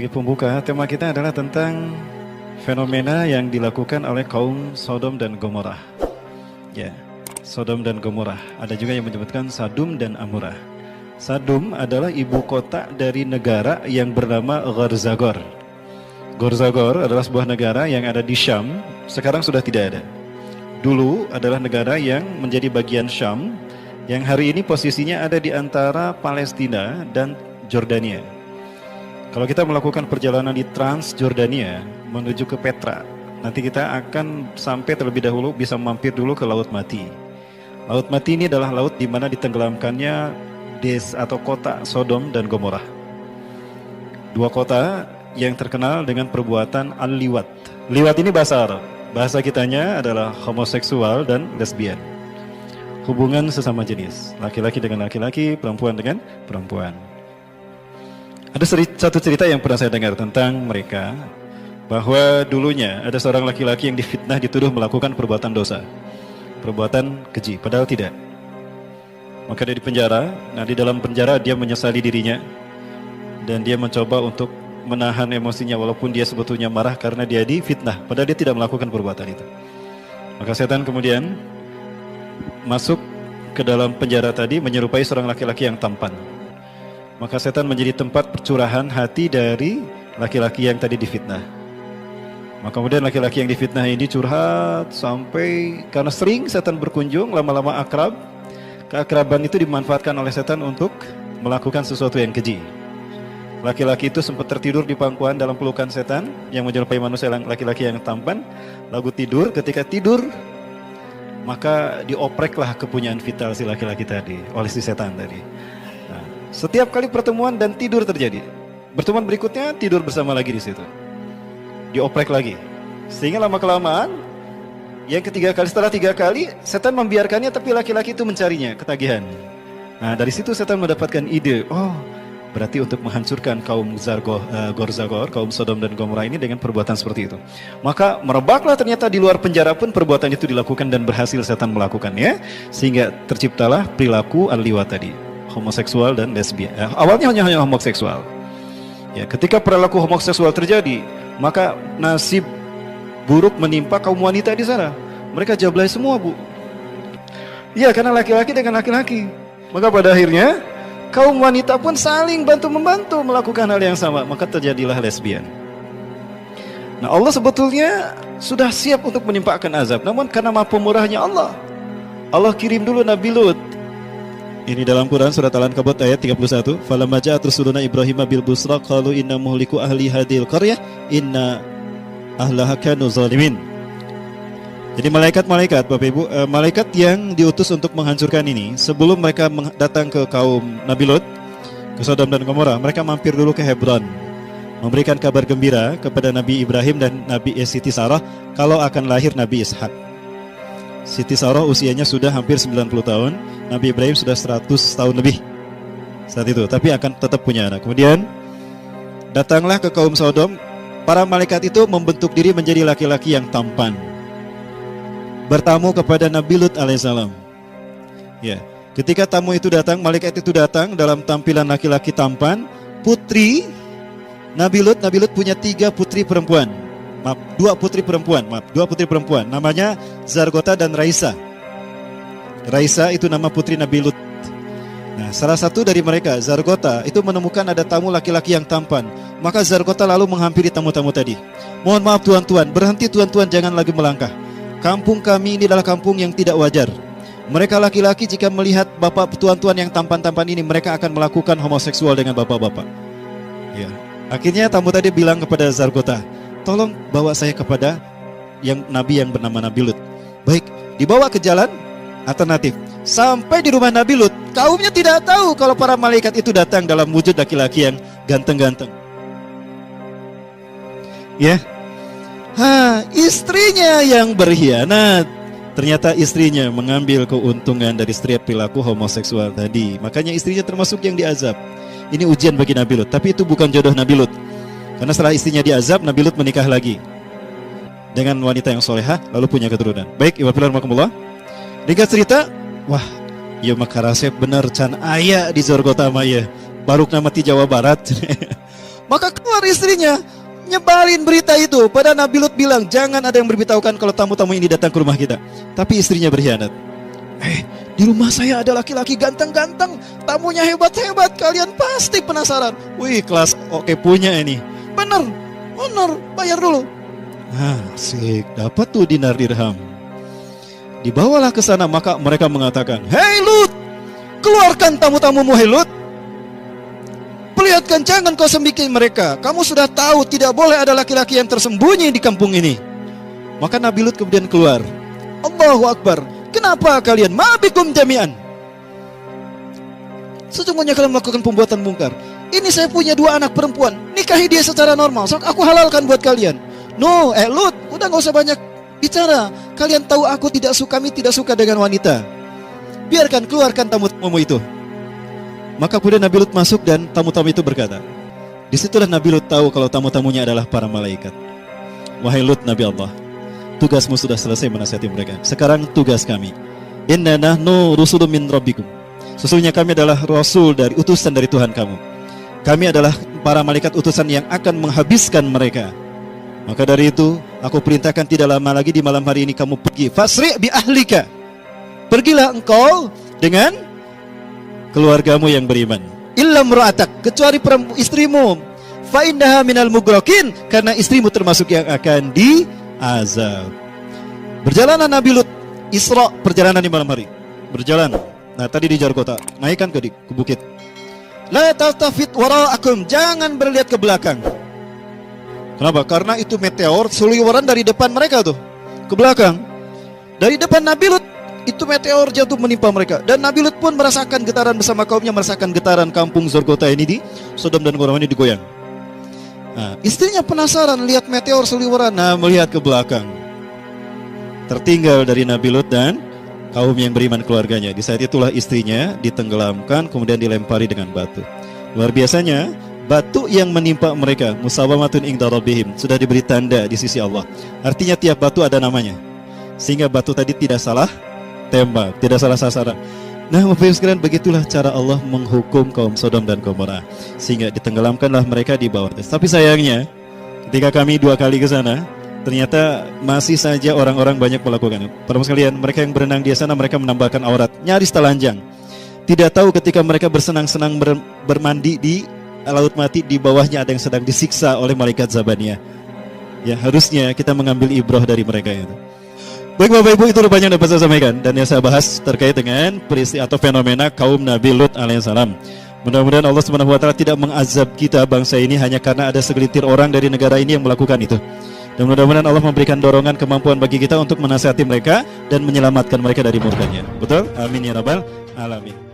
Di pembuka, tema kita adalah tentang fenomena yang dilakukan oleh kaum Sodom dan Gomorrah. Ya, Sodom dan Gomorrah. Ada juga yang menyebutkan Sadum dan Amurah. Sadum adalah ibu kota dari negara yang bernama Gorzagor. Gorzagor adalah sebuah negara yang ada di Syam, sekarang sudah tidak ada. Dulu adalah negara yang menjadi bagian Syam, yang hari ini posisinya ada di antara Palestina dan Jordania. Kalau kita melakukan perjalanan di Transjordania menuju ke Petra, nanti kita akan sampai terlebih dahulu bisa mampir dulu ke Laut Mati. Laut Mati ini adalah laut di mana ditenggelamkannya atau kota Sodom dan Gomorrah. Dua kota yang terkenal dengan perbuatan al-liwat. Liwat ini bahasa Arab. Bahasa kitanya adalah homoseksual dan lesbian. Hubungan sesama jenis, laki-laki dengan laki-laki, perempuan dengan perempuan. Ada satu cerita yang pernah saya dengar tentang mereka, bahwa dulunya ada seorang laki-laki yang difitnah, dituduh melakukan perbuatan dosa, perbuatan keji, padahal tidak. Maka dia dipenjara. Nah, di dalam penjara dia menyesali dirinya, dan dia mencoba untuk menahan emosinya walaupun dia sebetulnya marah karena dia difitnah, padahal dia tidak melakukan perbuatan itu. Maka setan kemudian masuk ke dalam penjara tadi menyerupai seorang laki-laki yang tampan. Maka setan menjadi tempat percurahan hati dari laki-laki yang tadi difitnah. Maka kemudian laki-laki yang difitnah ini curhat sampai karena sering setan berkunjung, lama-lama akrab. Keakraban itu dimanfaatkan oleh setan untuk melakukan sesuatu yang keji. Laki-laki itu sempat tertidur di pangkuan dalam pelukan setan yang menyerupai manusia laki-laki yang tampan. Lalu tidur, ketika tidur maka diopreklah kepunyaan vital si laki-laki tadi oleh si setan tadi. Nah, setiap kali pertemuan dan tidur terjadi, pertemuan berikutnya tidur bersama lagi di situ, dioprek lagi, sehingga lama-kelamaan yang ketiga kali, setelah 3 kali setan membiarkannya, tapi laki-laki itu mencarinya, ketagihan. Nah, dari situ setan mendapatkan ide, oh berarti untuk menghancurkan kaum Gorzagor, kaum Sodom dan Gomorrah ini dengan perbuatan seperti itu. Maka merebaklah ternyata di luar penjara pun perbuatan itu dilakukan dan berhasil setan melakukannya, sehingga terciptalah perilaku al-liwat tadi, homoseksual dan lesbian. Awalnya hanya homoseksual. Ya, ketika perilaku homoseksual terjadi, maka nasib buruk menimpa kaum wanita di sana. Mereka jablay semua, Bu. Iya, karena laki-laki dengan laki-laki. Maka pada akhirnya kaum wanita pun saling bantu-membantu melakukan hal yang sama, maka terjadilah lesbian. Nah, Allah sebetulnya sudah siap untuk menimpakan azab, namun karena maha pemurahnya Allah, Allah kirim dulu Nabi Lut. Ini dalam Quran surat Al-Ankabut ayat 31. Falamma ja'at rusuluna Ibrahim bil busra qalu inna muhliku ahli hadhil qaryah inna ahlaha kanu zalimin. Jadi malaikat-malaikat, Bapak Ibu, malaikat yang diutus untuk menghancurkan ini, sebelum mereka datang ke kaum Nabi Lut, ke Sodom dan Gomorrah, mereka mampir dulu ke Hebron, memberikan kabar gembira kepada Nabi Ibrahim dan Nabi Siti Sarah kalau akan lahir Nabi Ishak. Siti Sarah usianya sudah hampir 90 tahun, Nabi Ibrahim sudah 100 tahun lebih saat itu, tapi akan tetap punya anak. Kemudian datanglah ke kaum Sodom, para malaikat itu membentuk diri menjadi laki-laki yang tampan, bertamu kepada Nabi Lut alaihissalam. Ya, ketika tamu itu datang, malaikat itu datang dalam tampilan laki-laki tampan, putri Nabi Lut punya 3 putri perempuan. Dua putri perempuan. Namanya Zargota dan Raisa. Raisa itu nama putri Nabi Lut. Nah, salah satu dari mereka, Zargota, itu menemukan ada tamu laki-laki yang tampan. Maka Zargota lalu menghampiri tamu-tamu tadi. Mohon maaf tuan-tuan, berhenti tuan-tuan, jangan lagi melangkah. Kampung kami ini adalah kampung yang tidak wajar. Mereka laki-laki jika melihat bapak tuan-tuan yang tampan-tampan ini, mereka akan melakukan homoseksual dengan bapak-bapak. Ya. Akhirnya tamu tadi bilang kepada Zargota, tolong bawa saya kepada Nabi yang bernama Nabi Lut. Baik, dibawa ke jalan alternatif. Sampai di rumah Nabi Lut, kaumnya tidak tahu kalau para malaikat itu datang dalam wujud laki-laki yang ganteng-ganteng. Ya. Istrinya yang berkhianat. Ternyata istrinya mengambil keuntungan dari setiap perilaku homoseksual tadi. Makanya istrinya termasuk yang diazab. Ini ujian bagi Nabi Lut, tapi itu bukan jodoh Nabi Lut. Karena setelah istrinya diazab, Nabi Lut menikah lagi dengan wanita yang solehah, lalu punya keturunan. Baik, Ibu Rahmatullah. Ringkas cerita, wah, ya maka rasep bener can aya di Zargota maya. Baruk nama ti Jawa Barat. Maka keluar istrinya, nyebarin berita itu. Pada Nabi Lut bilang, jangan ada yang memberitahukan kalau tamu-tamu ini datang ke rumah kita. Tapi istrinya berkhianat. Di rumah saya ada laki-laki ganteng-ganteng, tamunya hebat-hebat, kalian pasti penasaran. Wih, kelas oke punya ini. Bener, bayar dulu. Asik, dapat tuh dinar dirham. Dibawalah ke sana, maka mereka mengatakan, "Hei Lut, keluarkan tamu-tamumu, hei Lut. Perlihatkan, jangan kau sembunyikan mereka. Kamu sudah tahu tidak boleh ada laki-laki yang tersembunyi di kampung ini." Maka Nabi Lut kemudian keluar. Allahu Akbar. Kenapa kalian mabikum jami'an? Sesungguhnya kalian melakukan pembuatan mungkar. Ini saya punya 2 anak perempuan, nikahi dia secara normal, so aku halalkan buat kalian. No, Lut, udah gak usah banyak bicara. Kalian tahu aku kami tidak suka dengan wanita. Biarkan, keluarkan tamu-tamu itu. Maka kemudian Nabi Lut masuk dan tamu-tamu itu berkata, disitulah Nabi Lut tahu kalau tamu-tamunya adalah para malaikat. Wahai Lut, Nabi Allah, tugasmu sudah selesai menasihati mereka. Sekarang tugas kami. Inna nahnu rusulun min rabbikum. Sesungguhnya kami adalah rasul utusan dari Tuhan kamu. Kami adalah para malaikat utusan yang akan menghabiskan mereka. Maka dari itu, aku perintahkan tidak lama lagi di malam hari ini kamu pergi. Fasri' bi ahlika. Pergilah engkau dengan keluargamu yang beriman. Illa mra'atak, kecuali istrimu. Fa innaha minal mugraqin, karena istrimu termasuk yang akan azab. Berjalan Nabi Lut Isra, perjalanan di malam hari. Berjalan. Nah, tadi di Jarkota, naikkan ke bukit. La taltafit wara'akum, jangan berlihat ke belakang. Kenapa? Karena itu meteor seliweran dari depan mereka tuh, ke belakang. Dari depan Nabi Lut, itu meteor jatuh menimpa mereka. Dan Nabi Lut pun merasakan getaran bersama kaumnya, merasakan getaran kampung Jarkota ini di Sodom dan Gomorrah ini digoyang. Nah, istrinya penasaran lihat meteor seliweran, melihat ke belakang. Tertinggal dari Nabi Lut dan kaum yang beriman keluarganya. Di saat itulah istrinya ditenggelamkan, kemudian dilempari dengan batu. Luar biasanya, batu yang menimpa mereka, musawamatun inda rabbihim, sudah diberi tanda di sisi Allah. Artinya tiap batu ada namanya, sehingga batu tadi tidak salah tembak, tidak salah sasaran. Nah, Bapak Ibu sekalian, begitulah cara Allah menghukum kaum Sodom dan Gomorrah, sehingga ditenggelamkanlah mereka di bawah. Tapi sayangnya, ketika kami 2 kali ke sana, ternyata masih saja orang-orang banyak melakukan. Para sekalian, mereka yang berenang di sana, mereka menambahkan aurat, nyaris telanjang. Tidak tahu ketika mereka bersenang-senang bermandi di laut mati, di bawahnya ada yang sedang disiksa oleh malaikat Zabaniyah. Ya, harusnya kita mengambil ibrah dari mereka itu. Baik Bapak Ibu, itu rupanya yang dapat saya sampaikan dan yang saya bahas terkait dengan peristiwa atau fenomena kaum Nabi Lut alaihissalam. Mudah-mudahan Allah SWT tidak mengazab kita bangsa ini hanya karena ada segelintir orang dari negara ini yang melakukan itu. Dan mudah-mudahan Allah memberikan dorongan kemampuan bagi kita untuk menasihati mereka dan menyelamatkan mereka dari murkanya. Betul? Amin ya rabbal alamin.